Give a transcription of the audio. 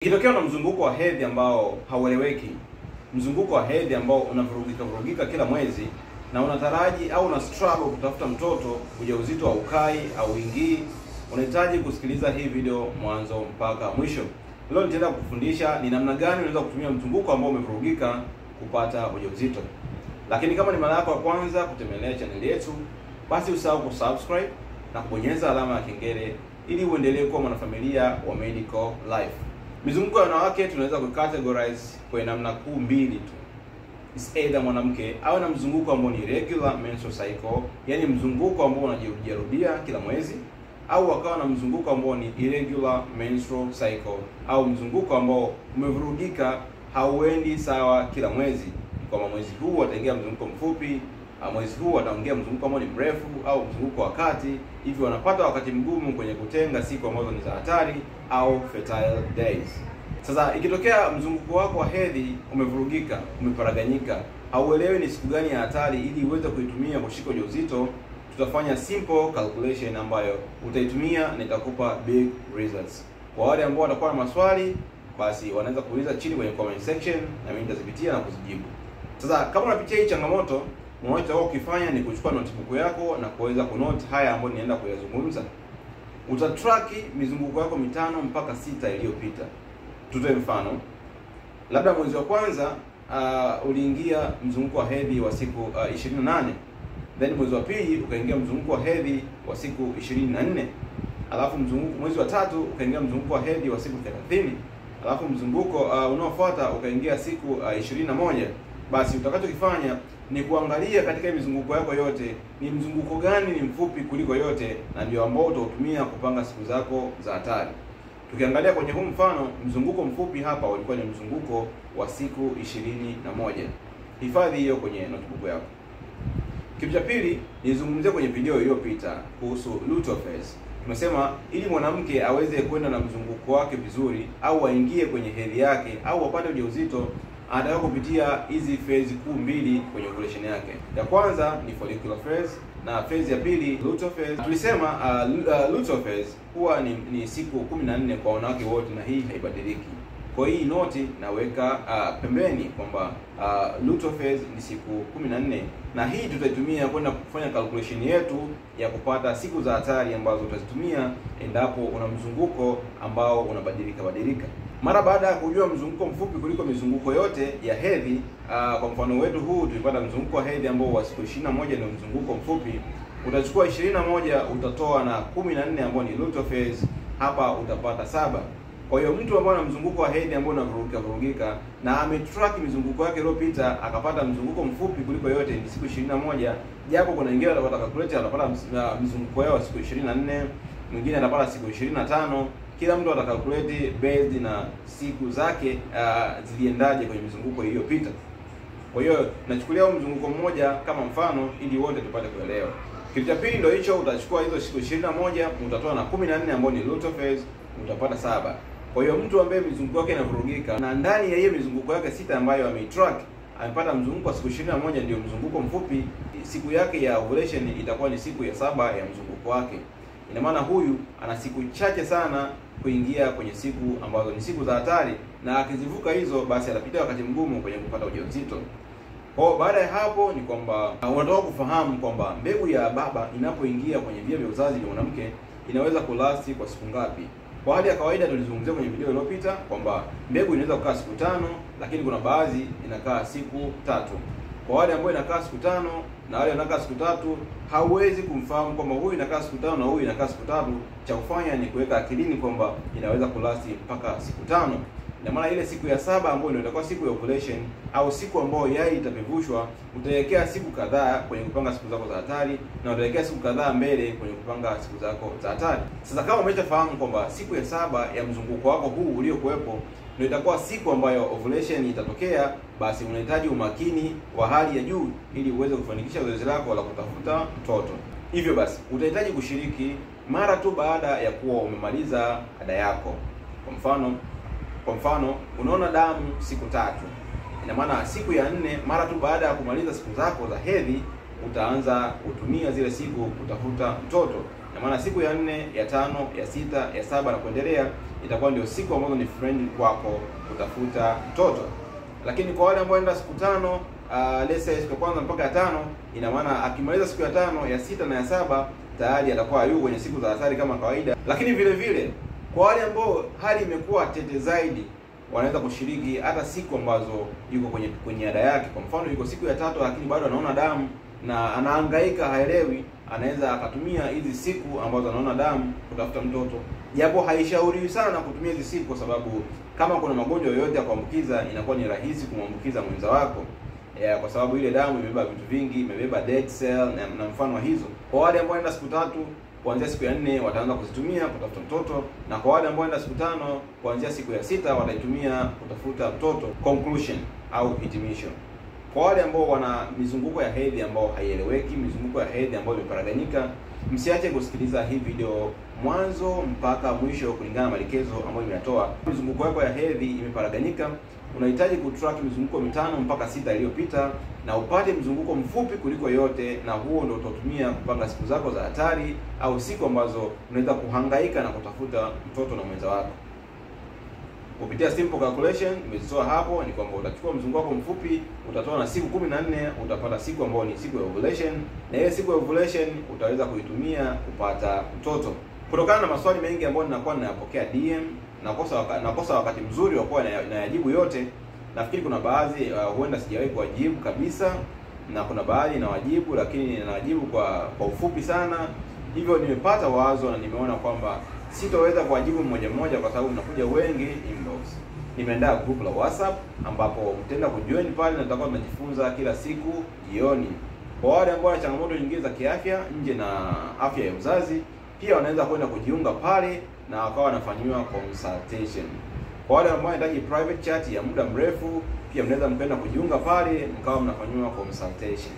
Ikitokea na mzunguko wa hedhi ambao haueleweki, mzunguko wa hedhi ambao unavurugika kila mwezi na unataraji au una struggle kutafuta mtoto, ujauzito wa ukai au ingii, unahitaji kusikiliza hii video mwanzo mpaka mwisho. Leo nitaenda kukufundisha ni namna gani unaweza kutumia mzunguko ambao umevurugika kupata ujauzito. Lakini kama ni mara yako ya kwanza kutembelea channel yetu, basi usahau kusubscribe na kubonyeza alama ya kengele ili uendelee kuwa mwanafamilia wa Medical Life. Mizunguko ya wanawake tunaweza kucategorize kwa namna kuu mbili tu. Is either mwanamke au na mzunguko ambao ni regular menstrual cycle, yani mzunguko ambao unajirudia kila mwezi, au wakawa na mzunguko ambao ni irregular menstrual cycle, au mzunguko ambao umevurugika, hauendi sawa kila mwezi. Kwa mwezi huu wataingia mzunguko mfupi, mwezi huu wataingia mzunguko ambao ni mrefu au mzunguko wa kati, hivyo wanapata wakati mgumu kwenye kutenga siku ambazo ni za hatari au fertile days. Sasa ikitokea mzunguko wako wa hedhi umevurugika, umeparaganyika, hauelewi ni siku gani ya hatari ili uweze kuitumia kushika ujauzito, tutafanya simple calculation ambayo utaitumia na itakupa big results. Kwa wale ambao watakuwa na maswali, basi wanaweza kuuliza chini kwenye comment section na mimi nitazipitia na kuzijibu. Sasa kama unapitia hii changamoto, unachotakiwa ukifanya ni kuchukua notebook yako na kuweza kunote haya ambayo nienda kuyazungumza. Utatraki mizunguko yako 5 mpaka 6 iliyopita. Tutoe mfano. Labda mwezi wa kwanza uliingia mzunguko wa hedhi wa siku 28. Then mwezi wa pili ukaingia mzunguko wa hedhi wa siku 24. Alafu mwezi wa tatu ukaingia mzunguko wa hedhi wa siku 30. Alafu mzunguko unaofuata ukaingia siku 21. Basi utakachokifanya ni kuangalia katika mizunguko yako yote ni mzunguko gani ni mfupi kuliko yote, na ndio ambao utautumia kupanga siku zako za hatari. Tukiangalia kwenye huu mfano, mzunguko mfupi hapa ulikuwa ni mzunguko wa siku 21. Hifadhi hiyo kwenye notebook yako. Kitu cha pili, nizungumzia kwenye video iliyopita kuhusu luteal phase. Tumesema ili mwanamke aweze kwenda na mzunguko wake vizuri, au aingie kwenye hedhi yake, au apate ujauzito, anataka kupitia hizi phase kuu mbili kwenye ovulation yake. Ya kwanza ni follicular phase na phase ya pili luteal phase. Tulisema luteal phase huwa ni siku 14 kwa wanawake wote, na hii haibadiliki. Kwa hii noti naweka pembeni kwamba luteal phase ni siku 14, na hii tutaitumia kwenda kufanya calculation yetu ya kupata siku za hatari ambazo utazitumia endapo una mzunguko ambao unabadilika. Mara baada ya kujua mzunguko mfupi kuliko mizunguko yote ya hedhi, kwa mfano wetu huu tulipata mzunguko wa hedhi ambao wa siku 21 ndio mzunguko mfupi. Utachukua 21 utatoa na 14 ambao ni luteal phase, hapa utapata 7. Kwa hiyo mtu ambaye ana mzunguko wa hedhi ambao unavurugika na ametrack mizunguko yake iliyopita, akapata mzunguko mfupi kuliko yote ni siku 21, japo kuna wengine watapata calculator atapata mzunguko wao siku 24, mwingine atapata siku 25. Kila mtu atakalculate based na siku zake ziliendaje kwenye mizunguko iliyopita. Kwa hiyo nachukulia mzunguko mmoja kama mfano ili wote tupate kuelewa. Kitu cha pili ndio hicho, utachukua hizo siku 21 utatoa na 14 ambao ni luteal phase, utapata 7. Kwa hiyo mtu ambaye mizunguko yake inavurugika na ndani ya hiyo mizunguko yake 6 ambayo ameitrack amepata mzunguko wa siku 21 ndio mzunguko mfupi, siku yake ya ovulation itakuwa ni siku ya 7 ya mzunguko wake. Ina maana huyu ana siku chache sana kuingia kwenye siku ambazo ni siku za hatari, na akizivuka hizo basi atapitia wakati mgumu kwenye kupata ujauzito. Kwa baada ya hapo ni kwamba unataka kufahamu kwamba mbegu ya baba inapoingia kwenye via vya uzazi vya mwanamke inaweza kulasti kwa siku ngapi. Kwa hali ya kawaida tulizungumzia kwenye video iliyopita kwamba mbegu inaweza kukaa siku 5, lakini kuna baadhi inakaa siku 3. Kwa wale ambao inakaa siku 5 na wale wanakaa siku 3, hauwezi kumfahamu kwamba huyu inakaa siku 5 na huyu inakaa siku 3. Cha kufanya ni kuweka akilini kwamba inaweza kulasti mpaka siku 5. Ina maana ile siku ya 7 ambayo ndio itakuwa siku ya ovulation au siku ambayo yai itapevushwa, utawekea siku kadhaa kwenye kupanga siku zako za hatari, na utawekea siku kadhaa mbele kwenye kupanga siku zako za hatari. Sasa kama umeshafahamu kwamba siku ya 7 ya mzunguko wako huu uliokuwepo ndio itakuwa siku ambayo ovulation itatokea, basi unahitaji umakini wa hali ya juu ili uweze kufanikisha zoezi lako la kutafuta mtoto. Hivyo basi utahitaji kushiriki mara tu baada ya kuwa umemaliza ada yako. Kwa mfano unaona damu siku 3. Ina maana siku ya 4 mara tu baada ya kumaliza siku zako za hedhi utaanza kutumia zile siku kutafuta mtoto. Na maana siku ya 4, ya 5, ya 6, ya 7 na kuendelea itakuwa ndio siku ambazo ni friendly kwako kutafuta mtoto. Lakini kwa wale ambao wanaenda siku 5, let's say siku ya kwanza mpaka ya 5, ina maana akimaliza siku ya 5, ya 6 na ya 7 tayari atakuwa yuko kwenye siku za hatari kama kawaida. Lakini vile vile kwa wale ambao hali imekuwa tete zaidi, wanaweza kushiriki hata siku ambazo yuko kwenye ada yake. Kwa mfano yuko siku ya 3 lakini bado anaona damu na anahangaika, haelewi, anaweza akatumia hizi siku ambazo anaona damu kutafuta mtoto. Japo haishauriwi sana kutumia hizi siku, kwa sababu kama kuna magonjwa yoyote ya kuambukiza inakuwa ni rahisi kumwambukiza mwenza wako. Kwa sababu ile damu imebeba vitu vingi, imebeba dead cell na mfano wa hizo. Kwa wale ambao wanaenda siku 3 kuanzia siku ya 4 wataanza kuzitumia kutafuta mtoto, na kwa wale ambao wanaenda siku 5 kuanzia siku ya 6 wataitumia kutafuta mtoto. Conclusion au hitimisho. Kwa wale ambao wana mizunguko ya hedhi ambao haieleweki, mizunguko ya hedhi ambayo imeparaganyika, msiache kusikiliza hii video mwanzo mpaka mwisho kulingana na maelekezo ambayo nimeyatoa. Mizunguko yako ya hedhi imeparaganyika, unahitaji kutrack mizunguko 5 mpaka 6 iliyopita na upate mzunguko mfupi kuliko yote, na huo ndio utatumia kupanga siku zako za hatari au siku ambazo unaweza kuhangaika na kutafuta mtoto na mwenza wako. Kupitia simple calculation nimezitoa hapo, ni kwamba utachukua mzunguko wako mfupi, utatoa na siku 14, utapata siku ambayo ni siku ya ovulation, na ile siku ya ovulation utaweza kuitumia kupata mtoto. Kutokana na maswali mengi ambayo ninakuwa ninayapokea DM, nakosa wakati mzuri wa kuwa nayajibu yote. Nafikiri kuna baadhi huenda sijawahi kuwajibu kabisa, na kuna baadhi nawajibu lakini nawajibu kwa ufupi sana. Hivyo nimepata wazo na nimeona kwamba sitoweza kuwajibu mmoja mmoja kwa sababu mnakuja wengi inbox. Nimeandaa group la WhatsApp ambapo mtaenda kujoin pale na tutakuwa tunajifunza kila siku jioni. Kwa wale ambao wana changamoto nyingine za kiafya nje na afya ya uzazi, pia wanaweza kwenda kujiunga pale na wakawa wanafanywa consultation. Kwa wale ambao wanahitaji private chat ya muda mrefu, pia mnaweza mkaenda kujiunga pale mkawa mnafanywa consultation.